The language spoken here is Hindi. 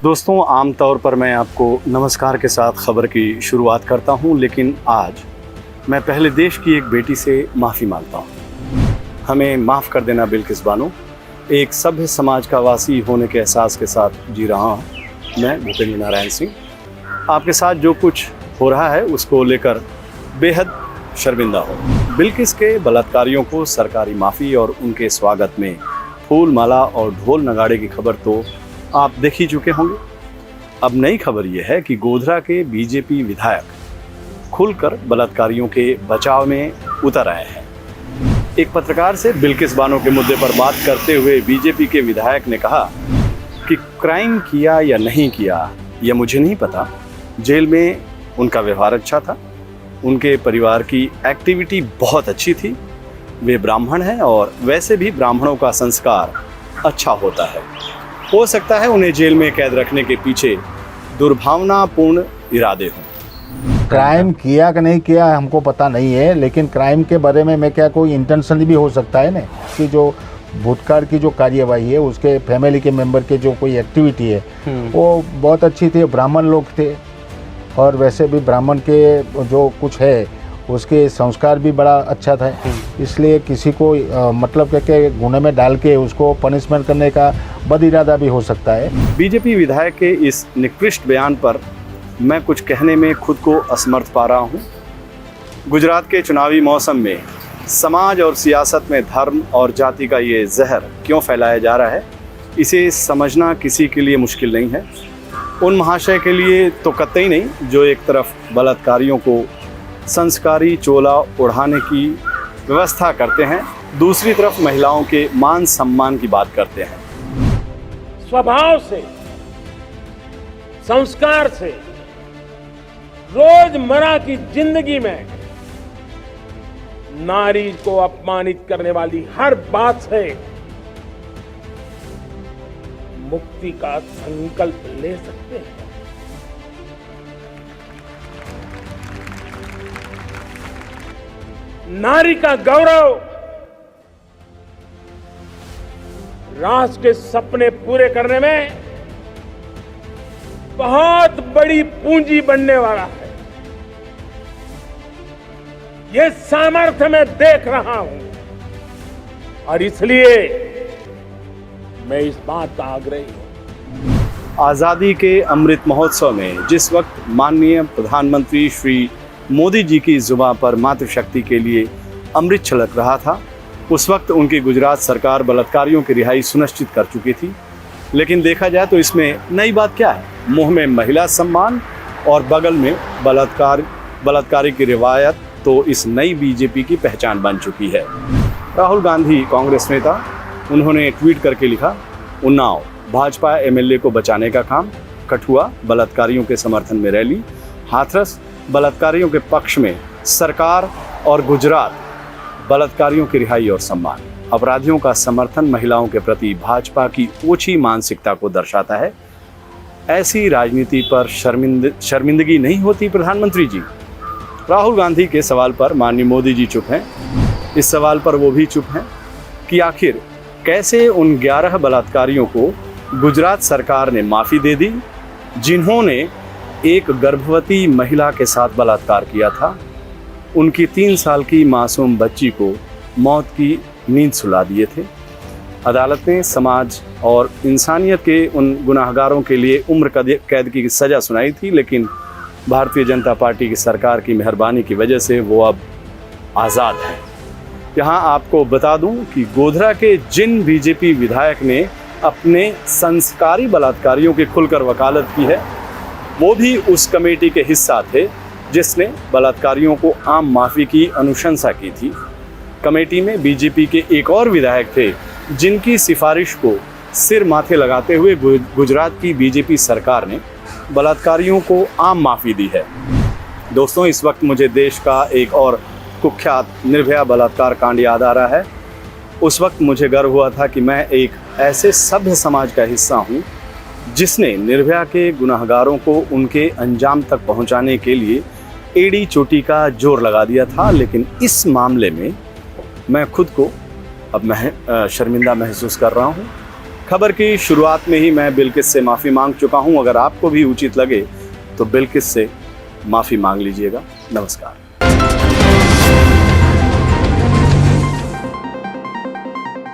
दोस्तों, आमतौर पर मैं आपको नमस्कार के साथ खबर की शुरुआत करता हूं, लेकिन आज मैं पहले देश की एक बेटी से माफ़ी मांगता हूं। हमें माफ़ कर देना बिल्किस बानो। एक सभ्य समाज का वासी होने के एहसास के साथ जी रहा हूं। मैं भूपेंद्र नारायण सिंह आपके साथ जो कुछ हो रहा है उसको लेकर बेहद शर्मिंदा हूँ। बिल्किस के बलात्कारियों को सरकारी माफ़ी और उनके स्वागत में फूल माला और ढोल नगाड़े की खबर तो आप देख ही चुके होंगे। अब नई खबर यह है कि गोधरा के बीजेपी विधायक खुलकर बलात्कारियों के बचाव में उतर आए हैं। एक पत्रकार से बिल्किस बानो के मुद्दे पर बात करते हुए बीजेपी के विधायक ने कहा कि क्राइम किया या नहीं किया यह मुझे नहीं पता, जेल में उनका व्यवहार अच्छा था, उनके परिवार की एक्टिविटी बहुत अच्छी थी, वे ब्राह्मण हैं और वैसे भी ब्राह्मणों का संस्कार अच्छा होता है। हो सकता है उन्हें जेल में कैद रखने के पीछे दुर्भावनापूर्ण इरादे हों। क्राइम किया कि नहीं किया हमको पता नहीं है, लेकिन क्राइम के बारे में मैं क्या कोई इंटेंशन भी हो सकता है ना कि जो भूतकाल की जो कार्यवाही है उसके फैमिली के मेंबर के जो कोई एक्टिविटी है वो बहुत अच्छी थी, ब्राह्मण लोग थे और वैसे भी ब्राह्मण के जो कुछ है उसके संस्कार भी बड़ा अच्छा था, इसलिए किसी को मतलब के गुने में डाल के उसको पनिशमेंट करने का बद इरादा भी हो सकता है। बीजेपी विधायक के इस निकृष्ट बयान पर मैं कुछ कहने में खुद को असमर्थ पा रहा हूँ। गुजरात के चुनावी मौसम में समाज और सियासत में धर्म और जाति का ये जहर क्यों फैलाया जा रहा है, इसे समझना किसी के लिए मुश्किल नहीं है। उन महाशय के लिए तो कतई नहीं जो एक तरफ बलात्कारियों को संस्कारी चोला ओढ़ाने की व्यवस्था करते हैं, दूसरी तरफ महिलाओं के मान सम्मान की बात करते हैं। स्वभाव से, संस्कार से, रोजमर्रा की जिंदगी में नारी को अपमानित करने वाली हर बात से मुक्ति का संकल्प ले सकते हैं। नारी का गौरव राष्ट्र के सपने पूरे करने में बहुत बड़ी पूंजी बनने वाला है। ये सामर्थ्य मैं देख रहा हूं और इसलिए मैं इस बात का आग्रही हूं। आज़ादी के अमृत महोत्सव में जिस वक्त माननीय प्रधानमंत्री श्री मोदी जी की जुबान पर मातृशक्ति के लिए अमृत छलक रहा था, उस वक्त उनकी गुजरात सरकार बलात्कारियों की रिहाई सुनिश्चित कर चुकी थी। लेकिन देखा जाए तो इसमें नई बात क्या है? मुंह में महिला सम्मान और बगल में बलात्कारी की रिवायत तो इस नई बीजेपी की पहचान बन चुकी है। राहुल गांधी कांग्रेस नेता, उन्होंने ट्वीट करके लिखा, उन्नाव भाजपा एमएलए को बचाने का काम, कठुआ बलात्कारियों के समर्थन में रैली, हाथरस बलात्कारियों के पक्ष में सरकार और गुजरात बलात्कारियों की रिहाई और सम्मान। अपराधियों का समर्थन महिलाओं के प्रति भाजपा की ओछी मानसिकता को दर्शाता है। ऐसी राजनीति पर शर्मिंदगी नहीं होती प्रधानमंत्री जी? राहुल गांधी के सवाल पर माननीय मोदी जी चुप हैं। इस सवाल पर वो भी चुप हैं कि आखिर कैसे उन 11 बलात्कारियों को गुजरात सरकार ने माफ़ी दे दी जिन्होंने एक गर्भवती महिला के साथ बलात्कार किया था, उनकी 3 साल की मासूम बच्ची को मौत की नींद सुला दिए थे। अदालत ने समाज और इंसानियत के उन गुनाहगारों के लिए उम्र कैद की सज़ा सुनाई थी, लेकिन भारतीय जनता पार्टी की सरकार की मेहरबानी की वजह से वो अब आज़ाद है। यहाँ आपको बता दूं कि गोधरा के जिन बीजेपी विधायक ने अपने संस्कारी बलात्कारियों की खुलकर वकालत की है, वो भी उस कमेटी के हिस्सा थे जिसने बलात्कारियों को आम माफ़ी की अनुशंसा की थी। कमेटी में बीजेपी के एक और विधायक थे जिनकी सिफारिश को सिर माथे लगाते हुए गुजरात की बीजेपी सरकार ने बलात्कारियों को आम माफ़ी दी है। दोस्तों, इस वक्त मुझे देश का एक और कुख्यात निर्भया बलात्कार कांड याद आ रहा है। उस वक्त मुझे गर्व हुआ था कि मैं एक ऐसे सभ्य समाज का हिस्सा हूँ जिसने निर्भया के गुनाहगारों को उनके अंजाम तक पहुँचाने के लिए एड़ी चोटी का जोर लगा दिया था। लेकिन इस मामले में मैं खुद को अब शर्मिंदा महसूस कर रहा हूँ। खबर की शुरुआत में ही मैं बिल्किस से माफ़ी मांग चुका हूं। अगर आपको भी उचित लगे तो बिल्किस से माफ़ी मांग लीजिएगा। नमस्कार।